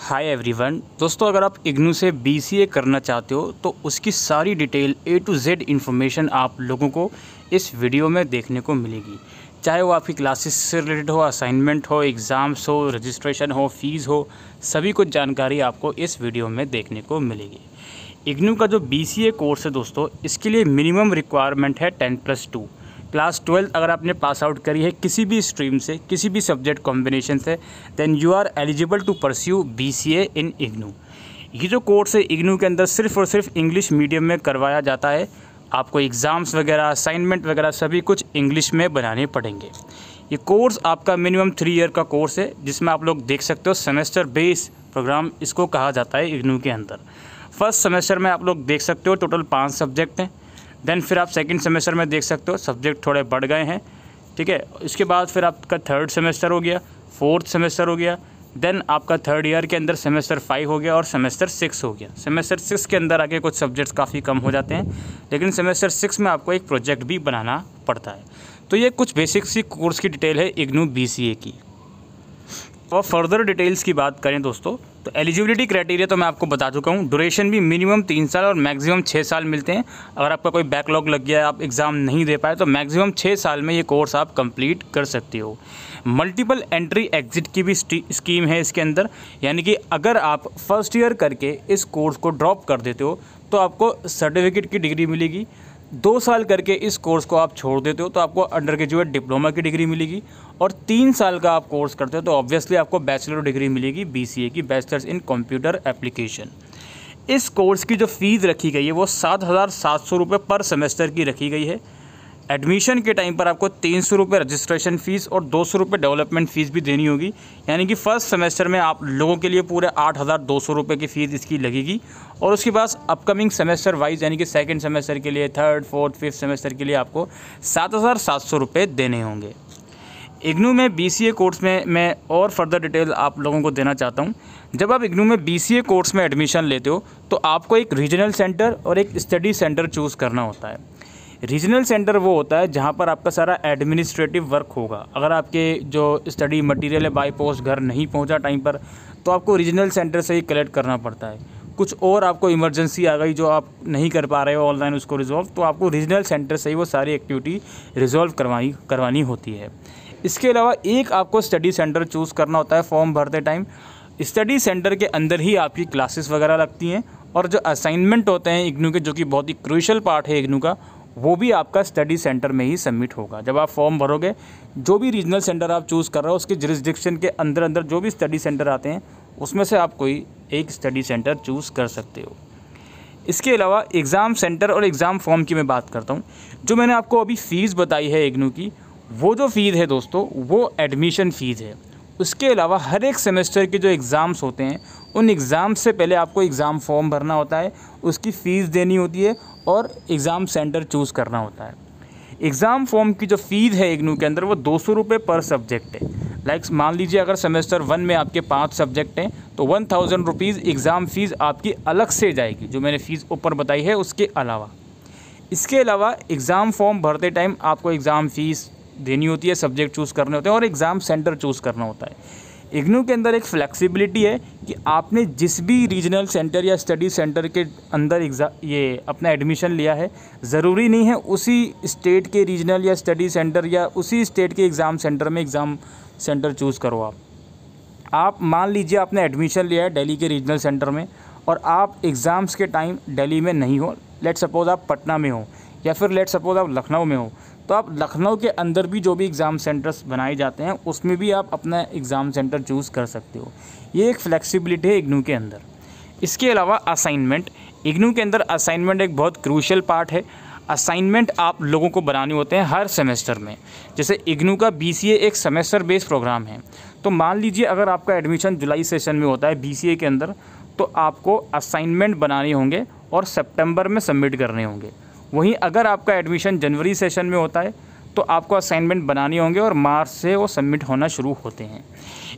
Hi everyone दोस्तों, अगर आप इग्नू से बीसीए करना चाहते हो तो उसकी सारी detail A to Z information आप लोगों को इस वीडियो में देखने को मिलेगी। चाहे वो आपकी क्लासेस से रिलेटेड हो, असाइनमेंट हो, एग्ज़ाम्स हो, रजिस्ट्रेशन हो, फीस हो, सभी कुछ जानकारी आपको इस वीडियो में देखने को मिलेगी। इग्नू का जो बीसीए कोर्स है दोस्तों, इसके लिए मिनिमम रिक्वायरमेंट है 10+2। क्लास 12 अगर आपने पास आउट करी है किसी भी स्ट्रीम से, किसी भी सब्जेक्ट कॉम्बिनेशन से, then you are eligible to pursue BCA in IGNOU. ये जो कोर्स है इग्नू के अंदर सिर्फ़ और सिर्फ इंग्लिश मीडियम में करवाया जाता है। आपको एग्ज़ाम्स वगैरह, असाइनमेंट वगैरह सभी कुछ इंग्लिश में बनाने पड़ेंगे। ये कोर्स आपका मिनिमम 3 ईयर का कोर्स है, जिसमें आप लोग देख सकते हो सेमेस्टर बेस प्रोग्राम इसको कहा जाता है इग्नू के अंदर। फर्स्ट सेमेस्टर में आप लोग देख सकते हो टोटल 5 सब्जेक्ट हैं। देन फिर आप सेकंड सेमेस्टर में देख सकते हो सब्जेक्ट थोड़े बढ़ गए हैं, ठीक है। इसके बाद फिर आपका थर्ड सेमेस्टर हो गया, फोर्थ सेमेस्टर हो गया, देन आपका थर्ड ईयर के अंदर सेमेस्टर 5 हो गया और सेमेस्टर 6 हो गया। सेमेस्टर 6 के अंदर आके कुछ सब्जेक्ट्स काफ़ी कम हो जाते हैं, लेकिन सेमेस्टर 6 में आपको एक प्रोजेक्ट भी बनाना पड़ता है। तो ये कुछ बेसिक सी कोर्स की डिटेल है इग्नू बीसीए की। और फर्दर डिटेल्स की बात करें दोस्तों, तो एलिजिबिलिटी क्राइटेरिया तो मैं आपको बता चुका हूँ। ड्यूरेशन भी मिनिमम 3 साल और मैक्सिमम 6 साल मिलते हैं। अगर आपका कोई बैकलॉग लग गया है, आप एग्ज़ाम नहीं दे पाए, तो मैक्सिमम 6 साल में ये कोर्स आप कंप्लीट कर सकते हो। मल्टीपल एंट्री एग्जिट की भी स्कीम है इसके अंदर, यानी कि अगर आप फर्स्ट ईयर करके इस कोर्स को ड्रॉप कर देते हो तो आपको सर्टिफिकेट की डिग्री मिलेगी। 2 साल करके इस कोर्स को आप छोड़ देते हो तो आपको अंडर ग्रेजुएट डिप्लोमा की डिग्री मिलेगी, और 3 साल का आप कोर्स करते हो तो ऑब्वियसली आपको बैचलर डिग्री मिलेगी बीसीए की, बैचलर्स इन कंप्यूटर एप्लीकेशन। इस कोर्स की जो फ़ीस रखी गई है वो 7,700 रुपये पर सेमेस्टर की रखी गई है। एडमिशन के टाइम पर आपको 300 रुपये रजिस्ट्रेशन फ़ीस और 200 रुपये डेवलपमेंट फ़ीस भी देनी होगी, यानी कि फ़र्स्ट सेमेस्टर में आप लोगों के लिए पूरे 8,200 रुपये की फ़ीस इसकी लगेगी। और उसके बाद अपकमिंग सेमेस्टर वाइज, यानी कि सेकंड सेमेस्टर के लिए, थर्ड, फोर्थ, फिफ्थ सेमेस्टर के लिए आपको 7,700 रुपये देने होंगे। इग्नू में बीसीए कोर्स में मैं और फर्दर डिटेल आप लोगों को देना चाहता हूँ। जब आप इग्नू में बीसीए कोर्स में एडमिशन लेते हो तो आपको एक रीजनल सेंटर और एक स्टडी सेंटर चूज़ करना होता है। रीजनल सेंटर वो होता है जहाँ पर आपका सारा एडमिनिस्ट्रेटिव वर्क होगा। अगर आपके जो स्टडी मटेरियल है बाय पोस्ट घर नहीं पहुँचा टाइम पर, तो आपको रीजनल सेंटर से ही कलेक्ट करना पड़ता है। कुछ और आपको इमरजेंसी आ गई जो आप नहीं कर पा रहे हो ऑनलाइन उसको रिजॉल्व, तो आपको रीजनल सेंटर से ही वो सारी एक्टिविटी रिजॉल्व करवानी होती है। इसके अलावा एक आपको स्टडी सेंटर चूज़ करना होता है फॉर्म भरते टाइम। स्टडी सेंटर के अंदर ही आपकी क्लासेस वगैरह लगती हैं, और जो असाइनमेंट होते हैं इग्नू के, जो कि बहुत ही क्रूशियल पार्ट है इग्नू का, वो भी आपका स्टडी सेंटर में ही सबमिट होगा। जब आप फॉर्म भरोगे, जो भी रीजनल सेंटर आप चूज़ कर रहे हो उसके जुरिसडिक्शन के अंदर जो भी स्टडी सेंटर आते हैं उसमें से आप कोई एक स्टडी सेंटर चूज़ कर सकते हो। इसके अलावा एग्ज़ाम सेंटर और एग्ज़ाम फॉर्म की मैं बात करता हूँ। जो मैंने आपको अभी फ़ीस बताई है इग्नू की, वो जो फ़ीस है दोस्तों वो एडमिशन फ़ीस है। उसके अलावा हर एक सेमेस्टर के जो एग्ज़ाम्स होते हैं उन एग्ज़ाम से पहले आपको एग्ज़ाम फॉर्म भरना होता है, उसकी फ़ीस देनी होती है और एग्ज़ाम सेंटर चूज़ करना होता है। एग्ज़ाम फॉर्म की जो फ़ीस है इग्नू के अंदर वो 200 रुपये पर सब्जेक्ट है। लाइक मान लीजिए अगर सेमेस्टर 1 में आपके 5 सब्जेक्ट हैं तो 1000 रुपीज़ एग्ज़ाम फ़ीस आपकी अलग से जाएगी, जो मैंने फ़ीस ऊपर बताई है उसके अलावा। इसके अलावा एग्ज़ाम फॉर्म भरते टाइम आपको एग्ज़ाम फ़ीस देनी होती है, सब्जेक्ट चूज़ करने होते हैं और एग्ज़ाम सेंटर चूज़ करना होता है। इग्नू के अंदर एक फ्लेक्सिबिलिटी है कि आपने जिस भी रीजनल सेंटर या स्टडी सेंटर के अंदर ये अपना एडमिशन लिया है, ज़रूरी नहीं है उसी स्टेट के रीजनल या स्टडी सेंटर या उसी स्टेट के एग्ज़ाम सेंटर में एग्ज़ाम सेंटर चूज़ करो। आप मान लीजिए आपने एडमिशन लिया है दिल्ली के रीजनल सेंटर में और आप एग्ज़ाम्स के टाइम दिल्ली में नहीं हो, लेट सपोज़ आप पटना में हो या फिर लेट सपोज़ आप लखनऊ में हो, तो आप लखनऊ के अंदर भी जो भी एग्ज़ाम सेंटर्स बनाए जाते हैं उसमें भी आप अपना एग्ज़ाम सेंटर चूज़ कर सकते हो। ये एक फ्लेक्सिबिलिटी है इग्नू के अंदर। इसके अलावा असाइनमेंट, इग्नू के अंदर असाइनमेंट एक बहुत क्रूशियल पार्ट है। असाइनमेंट आप लोगों को बनाने होते हैं हर सेमेस्टर में। जैसे इग्नू का बीसीए एक सेमेस्टर बेस्ड प्रोग्राम है, तो मान लीजिए अगर आपका एडमिशन जुलाई सेशन में होता है बीसीए के अंदर, तो आपको असाइनमेंट बनाने होंगे और सितंबर में सबमिट करने होंगे। वहीं अगर आपका एडमिशन जनवरी सेशन में होता है तो आपको असाइनमेंट बनाने होंगे और मार्च से वो सबमिट होना शुरू होते हैं।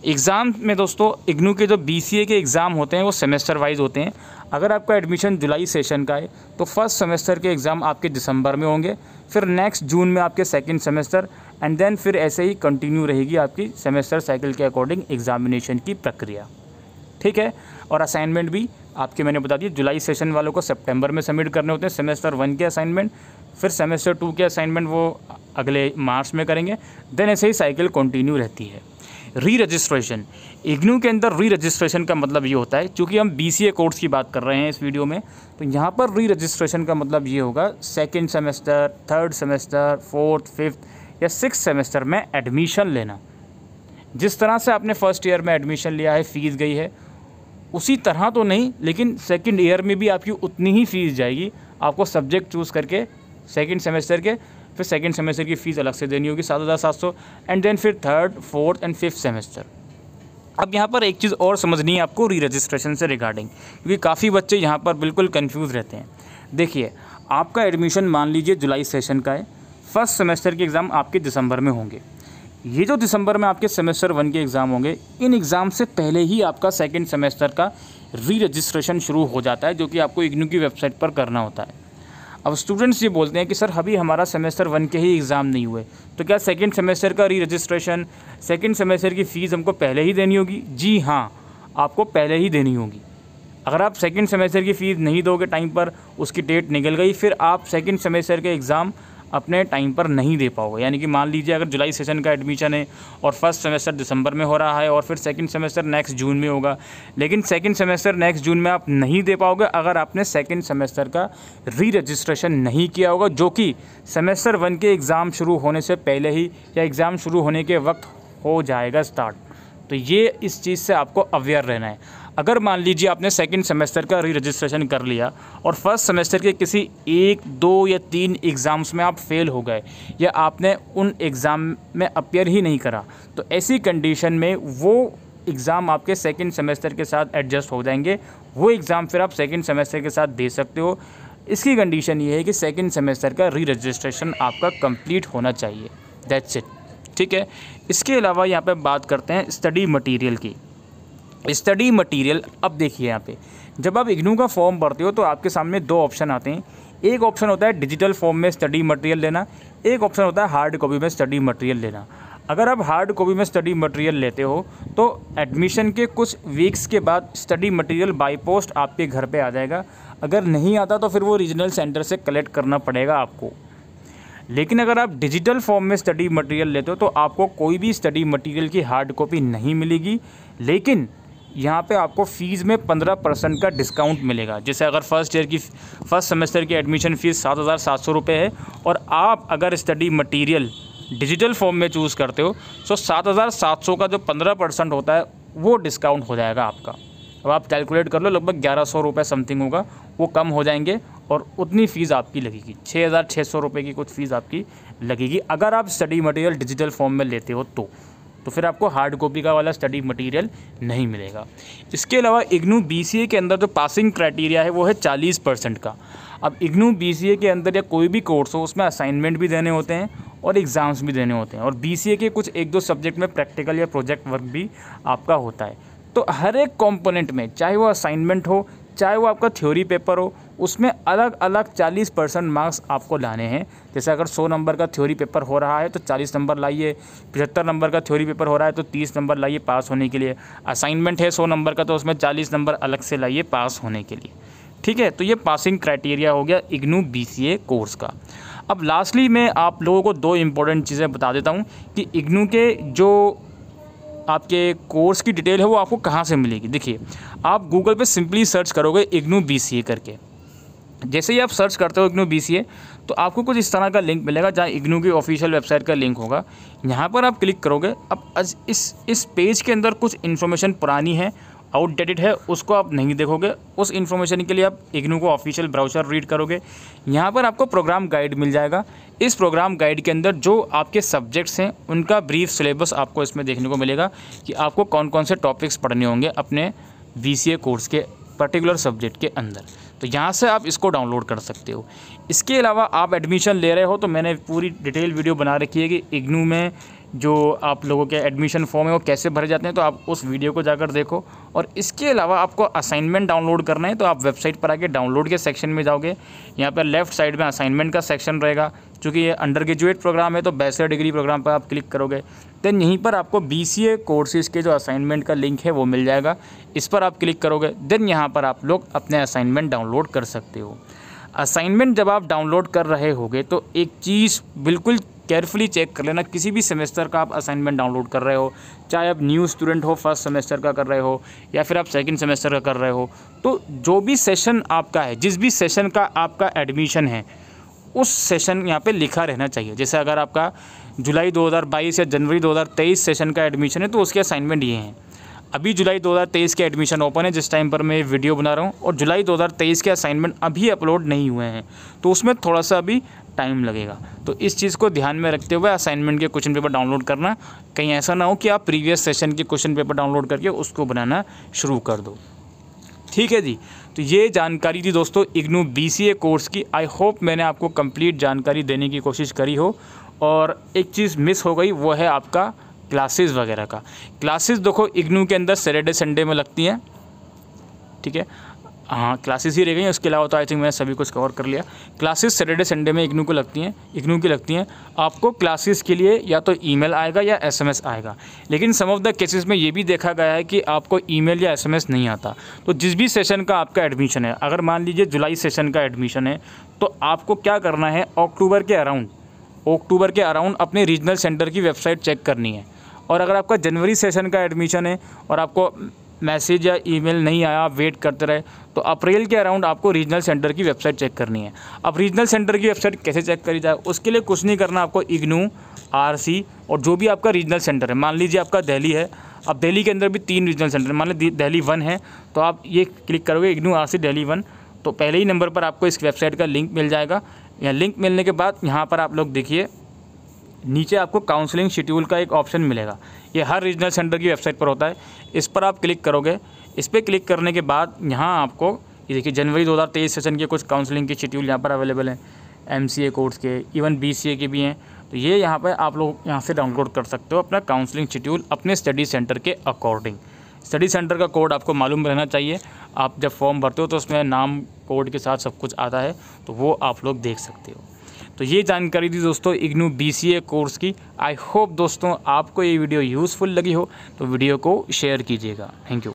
एग्ज़ाम में दोस्तों इग्नू के जो बीसीए के एग्ज़ाम होते हैं वो सेमेस्टर वाइज होते हैं। अगर आपका एडमिशन जुलाई सेशन का है तो फर्स्ट सेमेस्टर के एग्ज़ाम आपके दिसंबर में होंगे, फिर नेक्स्ट जून में आपके सेकंड सेमेस्टर, एंड देन फिर ऐसे ही कंटिन्यू रहेगी आपकी सेमेस्टर साइकिल के अकॉर्डिंग एग्ज़ामिनेशन की प्रक्रिया। ठीक है। और असाइनमेंट भी आपके मैंने बता दिया, जुलाई सेशन वालों को सितंबर में सबमिट करने होते हैं सेमेस्टर 1 के असाइनमेंट, फिर सेमेस्टर 2 के असाइनमेंट वो अगले मार्च में करेंगे। देन ऐसे ही साइकिल कंटिन्यू रहती है। री रजिस्ट्रेशन, इग्नू के अंदर री रजिस्ट्रेशन का मतलब ये होता है, चूँकि हम BCA कोर्स की बात कर रहे हैं इस वीडियो में, तो यहाँ पर री रजिस्ट्रेशन का मतलब ये होगा second semester, third semester, fourth, fifth या सिक्स सेमेस्टर में एडमिशन लेना। जिस तरह से आपने फर्स्ट ईयर में एडमिशन लिया है, फ़ीस गई है, उसी तरह तो नहीं, लेकिन सेकंड ईयर में भी आपकी उतनी ही फ़ीस जाएगी। आपको सब्जेक्ट चूज़ करके सेकंड सेमेस्टर के, फिर सेकंड सेमेस्टर की फ़ीस अलग से देनी होगी 7,700, एंड देन फिर third, fourth and fifth semester. अब यहाँ पर एक चीज़ और समझनी है आपको री रजिस्ट्रेशन से रिगार्डिंग, क्योंकि काफ़ी बच्चे यहाँ पर बिल्कुल कन्फ्यूज़ रहते हैं। देखिए, आपका एडमिशन मान लीजिए जुलाई सेशन का है, फर्स्ट सेमेस्टर के एग्ज़ाम आपके दिसंबर में होंगे। ये जो दिसंबर में आपके सेमेस्टर 1 के एग्ज़ाम होंगे, इन एग्ज़ाम से पहले ही आपका सेकंड सेमेस्टर का री रजिस्ट्रेशन शुरू हो जाता है, जो कि आपको इग्नू की वेबसाइट पर करना होता है। अब स्टूडेंट्स ये बोलते हैं कि सर अभी हमारा सेमेस्टर 1 के ही एग्ज़ाम नहीं हुए, तो क्या सेकंड सेमेस्टर का री रजिस्ट्रेशन, सेकंड सेमेस्टर की फ़ीस हमको पहले ही देनी होगी? जी हाँ, आपको पहले ही देनी होगी। अगर आप सेकंड सेमेस्टर की फ़ीस नहीं दोगे टाइम पर, उसकी डेट निकल गई, फिर आप सेकंड सेमेस्टर के एग्ज़ाम अपने टाइम पर नहीं दे पाओगे। यानी कि मान लीजिए अगर जुलाई सेशन का एडमिशन है और फर्स्ट सेमेस्टर दिसंबर में हो रहा है और फिर सेकंड सेमेस्टर नेक्स्ट जून में होगा, लेकिन सेकंड सेमेस्टर नेक्स्ट जून में आप नहीं दे पाओगे अगर आपने सेकंड सेमेस्टर का री रजिस्ट्रेशन नहीं किया होगा, जो कि सेमेस्टर 1 के एग्ज़ाम शुरू होने से पहले ही या एग्ज़ाम शुरू होने के वक्त हो जाएगा स्टार्ट। तो ये इस चीज़ से आपको अवेयर रहना है। अगर मान लीजिए आपने सेकंड सेमेस्टर का री रजिस्ट्रेशन कर लिया और फर्स्ट सेमेस्टर के किसी 1, 2 या 3 एग्ज़ाम्स में आप फेल हो गए या आपने उन एग्ज़ाम में अपीयर ही नहीं करा, तो ऐसी कंडीशन में वो एग्ज़ाम आपके सेकंड सेमेस्टर के साथ एडजस्ट हो जाएंगे। वो एग्ज़ाम फिर आप सेकंड सेमेस्टर के साथ दे सकते हो। इसकी कंडीशन ये है कि सेकंड सेमेस्टर का री रजिस्ट्रेशन आपका कंप्लीट होना चाहिए। दैट्स इट, ठीक है। इसके अलावा यहाँ पे बात करते हैं स्टडी मटेरियल की। स्टडी मटेरियल, अब देखिए यहाँ पे जब आप इग्नू का फॉर्म भरते हो तो आपके सामने दो ऑप्शन आते हैं। एक ऑप्शन होता है डिजिटल फॉर्म में स्टडी मटेरियल लेना, एक ऑप्शन होता है हार्ड कॉपी में स्टडी मटेरियल लेना। अगर आप हार्ड कॉपी में स्टडी मटेरियल लेते हो तो एडमिशन के कुछ वीक्स के बाद स्टडी मटेरियल बाय पोस्ट आपके घर पे आ जाएगा। अगर नहीं आता तो फिर वो रीजनल सेंटर से कलेक्ट करना पड़ेगा आपको। लेकिन अगर आप डिजिटल फॉर्म में स्टडी मटेरियल लेते हो तो आपको कोई भी स्टडी मटेरियल की हार्ड कॉपी नहीं मिलेगी, लेकिन यहाँ पे आपको फ़ीस में 15% का डिस्काउंट मिलेगा। जैसे अगर फर्स्ट सेमेस्टर की एडमिशन फ़ीस 7,700 रुपये है और आप अगर स्टडी मटेरियल डिजिटल फॉर्म में चूज़ करते हो तो 7,700 का जो 15% होता है वो डिस्काउंट हो जाएगा आपका। अब आप कैलकुलेट कर लो, लगभग 1,100 रुपये समथिंग होगा, वो कम हो जाएंगे और उतनी फ़ीस आपकी लगेगी। 6,600 रुपये की कुछ फ़ीस आपकी लगेगी अगर आप स्टडी मटेरियल डिजिटल फॉर्म में लेते हो तो फिर आपको हार्ड कॉपी का वाला स्टडी मटेरियल नहीं मिलेगा। इसके अलावा इग्नू BCA के अंदर जो पासिंग क्राइटेरिया है वो है 40% का। अब इग्नू BCA के अंदर या कोई भी कोर्स हो उसमें असाइनमेंट भी देने होते हैं और एग्ज़ाम्स भी देने होते हैं, और BCA के कुछ 1-2 सब्जेक्ट में प्रैक्टिकल या प्रोजेक्ट वर्क भी आपका होता है। तो हर एक कॉम्पोनेंट में, चाहे वो असाइनमेंट हो चाहे वो आपका थ्योरी पेपर हो, उसमें अलग अलग 40% मार्क्स आपको लाने हैं। जैसे अगर 100 नंबर का थ्योरी पेपर हो रहा है तो 40 नंबर लाइए, 75 नंबर का थ्योरी पेपर हो रहा है तो 30 नंबर लाइए पास होने के लिए। असाइनमेंट है 100 नंबर का तो उसमें 40 नंबर अलग से लाइए पास होने के लिए, ठीक है। तो ये पासिंग क्राइटेरिया हो गया इग्नू BCA कोर्स का। अब लास्टली मैं आप लोगों को 2 इम्पोर्टेंट चीज़ें बता देता हूँ कि इग्नू के जो आपके कोर्स की डिटेल है वो आपको कहाँ से मिलेगी। देखिए, आप गूगल पे सिंपली सर्च करोगे इग्नू BCA करके। जैसे ही आप सर्च करते हो इग्नू BCA तो आपको कुछ इस तरह का लिंक मिलेगा जहाँ इग्नू की ऑफिशियल वेबसाइट का लिंक होगा। यहाँ पर आप क्लिक करोगे। अब इस पेज के अंदर कुछ इन्फॉर्मेशन पुरानी है, आउटडेटेड है, उसको आप नहीं देखोगे। उस इन्फॉर्मेशन के लिए आप इग्नू को ऑफिशियल ब्राउज़र रीड करोगे। यहाँ पर आपको प्रोग्राम गाइड मिल जाएगा। इस प्रोग्राम गाइड के अंदर जो आपके सब्जेक्ट्स हैं उनका ब्रीफ सिलेबस आपको इसमें देखने को मिलेगा कि आपको कौन कौन से टॉपिक्स पढ़ने होंगे अपने BCA कोर्स के पर्टिकुलर सब्जेक्ट के अंदर। तो यहाँ से आप इसको डाउनलोड कर सकते हो। इसके अलावा आप एडमिशन ले रहे हो तो मैंने पूरी डिटेल वीडियो बना रखी है कि इग्नू में जो आप लोगों के एडमिशन फॉर्म है वो कैसे भरे जाते हैं, तो आप उस वीडियो को जाकर देखो। और इसके अलावा आपको असाइनमेंट डाउनलोड करना है तो आप वेबसाइट पर आके डाउनलोड के सेक्शन में जाओगे। यहाँ पर लेफ्ट साइड में असाइनमेंट का सेक्शन रहेगा। चूँकि ये अंडर ग्रेजुएट प्रोग्राम है तो बैचलर डिग्री प्रोग्राम पर आप क्लिक करोगे, देन यहीं पर आपको BCA कोर्सेज़ के जो असाइनमेंट का लिंक है वो मिल जाएगा। इस पर आप क्लिक करोगे, देन यहाँ पर आप लोग अपने असाइनमेंट डाउनलोड कर सकते हो। असाइनमेंट जब आप डाउनलोड कर रहे होगे तो एक चीज़ बिल्कुल केयरफुली चेक कर लेना, किसी भी सेमेस्टर का आप असाइनमेंट डाउनलोड कर रहे हो, चाहे आप न्यू स्टूडेंट हो, फर्स्ट सेमेस्टर का कर रहे हो या फिर आप सेकंड सेमेस्टर का कर रहे हो, तो जो भी सेशन आपका है, जिस भी सेशन का आपका एडमिशन है, उस सेशन यहाँ पे लिखा रहना चाहिए। जैसे अगर आपका जुलाई 2022 या जनवरी 2023 सेशन का एडमिशन है तो उसके असाइनमेंट ये हैं। अभी जुलाई 2023 के एडमिशन ओपन है जिस टाइम पर मैं वीडियो बना रहा हूँ, और जुलाई 2023 के असाइनमेंट अभी अपलोड नहीं हुए हैं, तो उसमें थोड़ा सा अभी टाइम लगेगा। तो इस चीज़ को ध्यान में रखते हुए असाइनमेंट के क्वेश्चन पेपर डाउनलोड करना, कहीं ऐसा ना हो कि आप प्रीवियस सेशन के क्वेश्चन पेपर डाउनलोड करके उसको बनाना शुरू कर दो। ठीक है जी, तो ये जानकारी थी दोस्तों इग्नू BCA कोर्स की। आई होप मैंने आपको कंप्लीट जानकारी देने की कोशिश करी हो। और एक चीज़ मिस हो गई, वो है आपका क्लासेस वगैरह का। क्लासेस देखो इग्नू के अंदर सैटरडे संडे में लगती हैं, ठीक है। हाँ, क्लासेस ही रह गई, उसके अलावा तो आई थिंक मैंने सभी कुछ कवर कर लिया। क्लासेस सैटरडे संडे में इग्नू की लगती हैं। आपको क्लासेस के लिए या तो ईमेल आएगा या SMS आएगा, लेकिन सम ऑफ द केसेस में ये भी देखा गया है कि आपको ईमेल या SMS नहीं आता। तो जिस भी सेशन का आपका एडमिशन है, अगर मान लीजिए जुलाई सेशन का एडमिशन है, तो आपको क्या करना है, अक्टूबर के अराउंड अपने रीजनल सेंटर की वेबसाइट चेक करनी है। और अगर आपका जनवरी सेशन का एडमिशन है और आपको मैसेज या ईमेल नहीं आया, आप वेट करते रहे, तो अप्रैल के अराउंड आपको रीजनल सेंटर की वेबसाइट चेक करनी है। अब रीजनल सेंटर की वेबसाइट कैसे चेक करी जाए, उसके लिए कुछ नहीं करना, आपको इग्नू RC और जो भी आपका रीजनल सेंटर है, मान लीजिए आपका दिल्ली है, अब दिल्ली के अंदर भी 3 रीजनल सेंटर, मान लीजिए दिल्ली 1 है, तो आप ये क्लिक करोगे इग्नू RC दिल्ली 1, तो पहले ही नंबर पर आपको इस वेबसाइट का लिंक मिल जाएगा। या लिंक मिलने के बाद यहाँ पर आप लोग देखिए नीचे आपको काउंसलिंग शेड्यूल का एक ऑप्शन मिलेगा। ये हर रीजनल सेंटर की वेबसाइट पर होता है। इस पर आप क्लिक करोगे, इस पर क्लिक करने के बाद यहाँ आपको ये देखिए जनवरी 2023 सेशन के कुछ काउंसलिंग के शेड्यूल यहाँ पर अवेलेबल हैं, MCA कोर्स के, इवन BCA के भी हैं। तो ये यहाँ पर आप लोग यहाँ से डाउनलोड कर सकते हो अपना काउंसलिंग शेड्यूल अपने स्टडी सेंटर के अकॉर्डिंग। स्टडी सेंटर का कोड आपको मालूम रहना चाहिए। आप जब फॉर्म भरते हो तो उसमें नाम कोड के साथ सब कुछ आता है, तो वो आप लोग देख सकते हो। तो ये जानकारी थी दोस्तों इग्नू BCA कोर्स की। आई होप दोस्तों आपको ये वीडियो यूज़फुल लगी हो, तो वीडियो को शेयर कीजिएगा। Thank you.